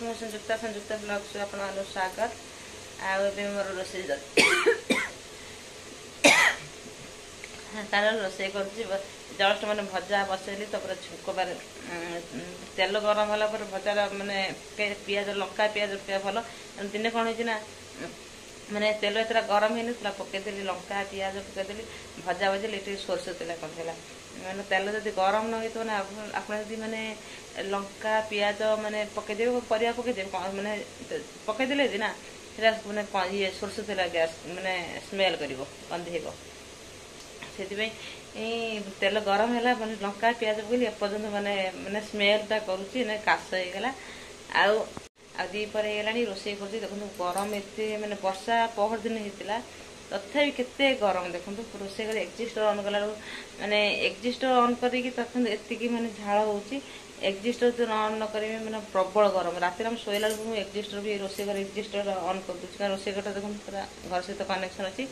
मु संयुक्ता ब्लॉग आपण स्वागत आबे मोर रोसे तार रोसे कर जस्ट मैंने भजा बसैली तो छुक बार तेल गरम होला पर भजा माने पियाज लंका पियाज भल दिने कौन होना मैंने तेल एत गरम है पकईदेली लंका पियाज पकईदेली भजा भजी सोरष तेल कर मैंने तेल जब गरम न हो आप मैंने लंका पियाज माने पकईदेवे परिया पकईदेवे मैंने पकईदे ना मैंने ये सोरष तेल गैस मैंने स्मेल कर गंधेब से तेल गरम है मैंने लंका पियाज पकईली एपर्तंत मैंने मैंने स्मेलटा करुच्ची काश होगला दीपर होगा रोषे कर देखो गरम एत मैंने वर्षा पहर दिन होता तथापि केते गरम देखो रोषे कर एक्जिस्टर ऑन कला मैंने एक्जिस्टर ऑन करती मैंने झाड़ हो एक्जिस्टर जो ऑन न करें मैंने प्रबल गरम रात में शोला मुझे एक्जिस्टर भी रोषे कर एक्जिस्टर ऑन कर दूसरा रोषे घर देखो पूरा घर सहित कनेक्शन अच्छी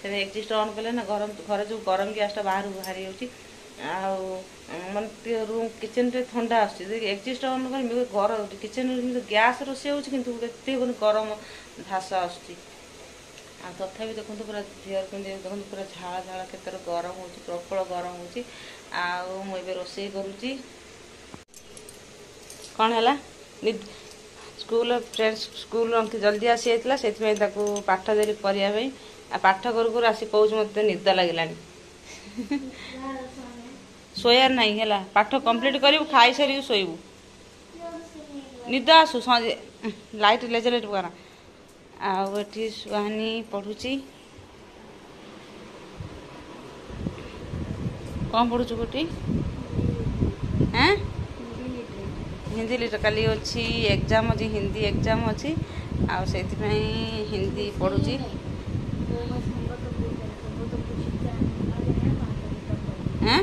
से एक्जिस्टर ऑन कले ना गरम घर जो गरम गैसटा बाहर बाहरी मानते रूम किचन रे ठंडा एक्जिस्ट ऑन कर गरम किचन गैस रोषे हो गरम धास आसुच्ची तथा देखो पूरा झीर पिंधि देखो पूरा झाड़ झाड़ के गरम हो प्रबल गरम हो मुझे रोषे करुच्ची कौन है स्कूल फ्रेंड्स स्कूल जल्दी आसी जाता से पाठ देली करने पाठ कर आसी कौच मत निद लगे सोयार नहीं है पाठ कंप्लीट करू खाई सारी शोबू निद आसू सजे लाइट लेजर कर आठी सुहानी पढ़ुची कौन पढ़ुचु गोटी हाँ हिंदी लिटर काली अच्छी एग्जाम अच्छी हिंदी एग्जाम अच्छी से हिंदी पढ़ुची हाँ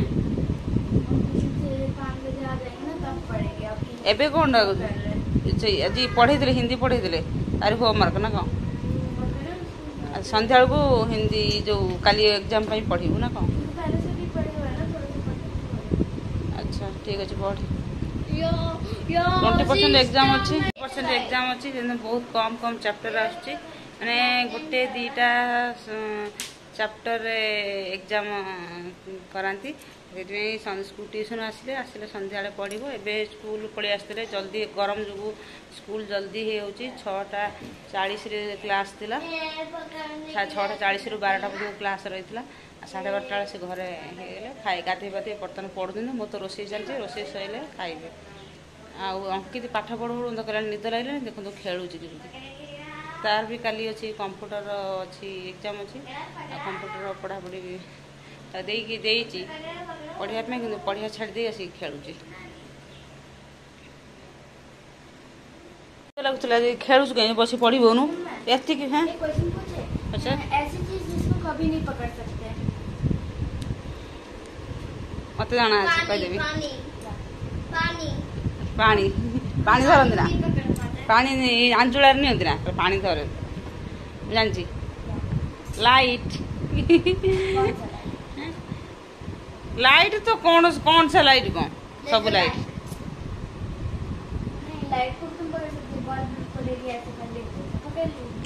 एबे कौन आज पढ़े हिंदी पढ़े तार होमवर्क ना कौन संध्या को हिंदी जो काली एग्जाम पढ़ू ना कौन अच्छा ठीक अच्छे पढ़ 20% एग्जाम अच्छी बहुत कम कम चैप्टर आसुच्ची माने गोटे दीटा चैप्टर एग्जाम कराती ट्यूशन आसिले संध्या पढ़ो एवं स्कूल पलि आसते जल्दी गरम जो स्कूल जल्दी हो 6:40 क्लास थी 6:40 ରୁ 12ଟା पर्यटन क्लास रही है 12:30 से घरे खाए गाधे बाधे बर्तन पढ़ुन मो तो रोषे चलती रोषे सैले खाइबे अंकित पाठ पढ़ पढ़ कला निद लगे देखो खेलुची तार भी काली अच्छी कंप्यूटर अच्छी एग्जाम अच्छी कंप्यूटर पढ़ापढ़ी देकी पढ़ापी कि पढ़ा छाड़ी आस खेलुची लगुला खेलु कहीं बस पढ़ोनु एति हाँ अच्छा कभी नहीं पकड़ सकते मत जाना अच्छे कहीदेवी पानी पानी धरती ना पानी आंचुलार नियंती ना पानी धरे जानची लाइट लाइट तो कौन सा लाइट कौन सब लाइट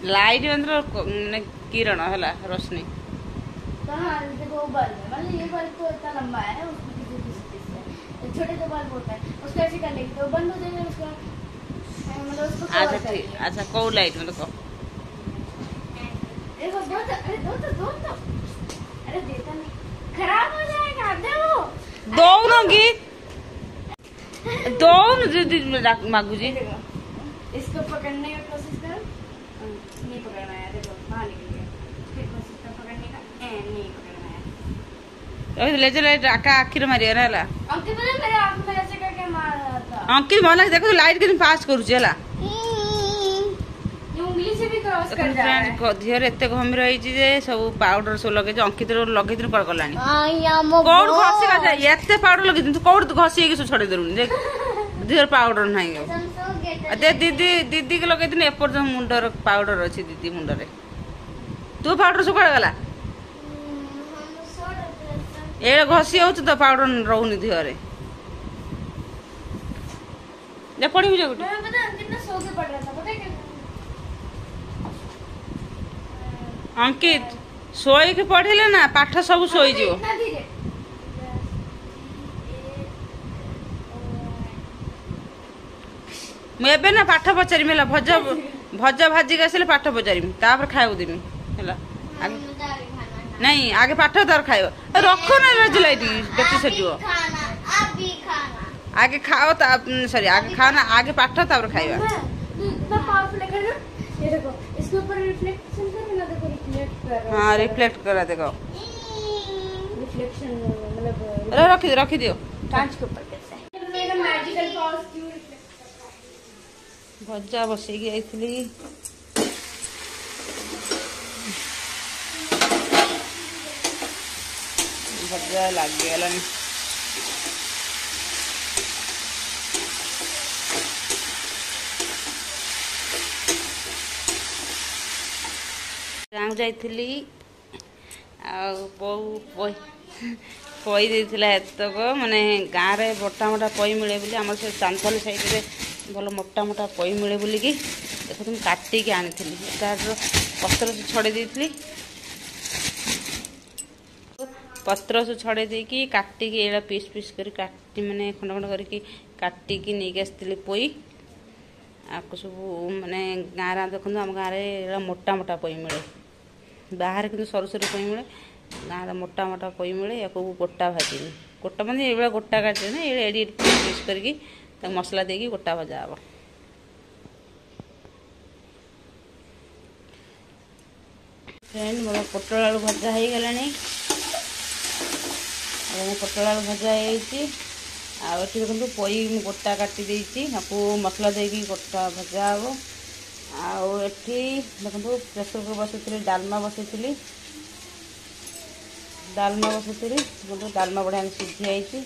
लाइट मतलब किरण है रोशनी ये बल्ब तो इतना लंबा है छोटे जो बल्ब होता है उसको ऐसे कर लेंगे तो बंद हो जाएगा उसका मतलब उसको अच्छा ठीक अच्छा कौ लाइट मतलब को देखो दो अरे देता नहीं खराब हो जाएगा दो दोनों दोनों मागू जी इसको पकड़ने की कोशिश करो नहीं पकड़ना है देखो बाहर निकल गया फिर कोशिश कर पकड़ने का नहीं पकड़ना है लेजर लाइट आखिर मारी है अंकित बोले मेरे आंख में ऐसे करके मार रहा था अंकित मन देखो लाइट के पास करूची है उंगली से भी क्रॉस कर जा रहा है झीर एत घमी रही सब पाउडर सब लगे अंकित लगे दिन कौन गलानी कौन घसी जाए एत पाउडर लगे तू कौट घसी छड़े देलुनी देख झीर पाउडर ना दीदी दीदी के लगे दिन एपर्तंत मुंडर पाउडर अच्छी दीदी मुंडरे तू पाउडर सब कौन गला ये घसी हो तो पाउडर रोनी देहरे पड़ी गोटे कितना सो के पढ़ रहा था पता है क्या? अंकित सोई के पढ़िले ना पाठ सब सोई जीव इतना धीरे मुझे ना पाठ पचारिमी है भजा भजा भाजिक आसले पाठ पचारिमी तापर खाइबू देमी है नहीं आगे पाठ तार खाइब रख ना रजलाइट बेटी सर आगे खाओ सॉरी आगे खाओ ना आगे पाठ तापर खाइबा इतना पावरफुल है ना ये देखो इसके ऊपर रिफ्लेक्शन कर ना देखो रिफ्लेक्ट कर रहा है हाँ रिफ्लेक्ट करा देखो रिफ्लेक्शन मतलब रखी दियो कांच के ऊपर कैसे मेरा मैजिकल पावर्स क्यों रिफ्लेक्ट भजा बसैकी आईली भजा लगिगलानी गाँव जाइली पई देइथिला एतक माने गाँव रे मोटा मोटा पई मिले बोली आम से चांदपाली साइड रे भल मोटा मोटा पई मिले बोलिकी देखो तुम काटिकी आनी तार पत्र से छड़े देइथिली पत्र से छड़े देकी काटिकी एड़ा पीस पीस करी काटी माने खंड खंड करके काटिकी नहीं आसती पई आपको सब माने गाँव देखो आम गाँव में मोटा मोटा पई मिले बाहर किंतु सरू सरू पई मिले गाँव मोटा मोटा पई मिले या गोटा भाजी गोटा माने ये गोटा काटे ना ये एडी पीस करके मसला देकी गोटा भजा हम फ्रेंड मोर पोटल आलू भजा हो गला पोटल आलू भजा हो देखो पई गोटा काटी आपको मसला देकी गोटा भजा हम आठी देखो प्रेसर कुकर बसई डालमा बसई डालमा बढ़िया सीझी जाइए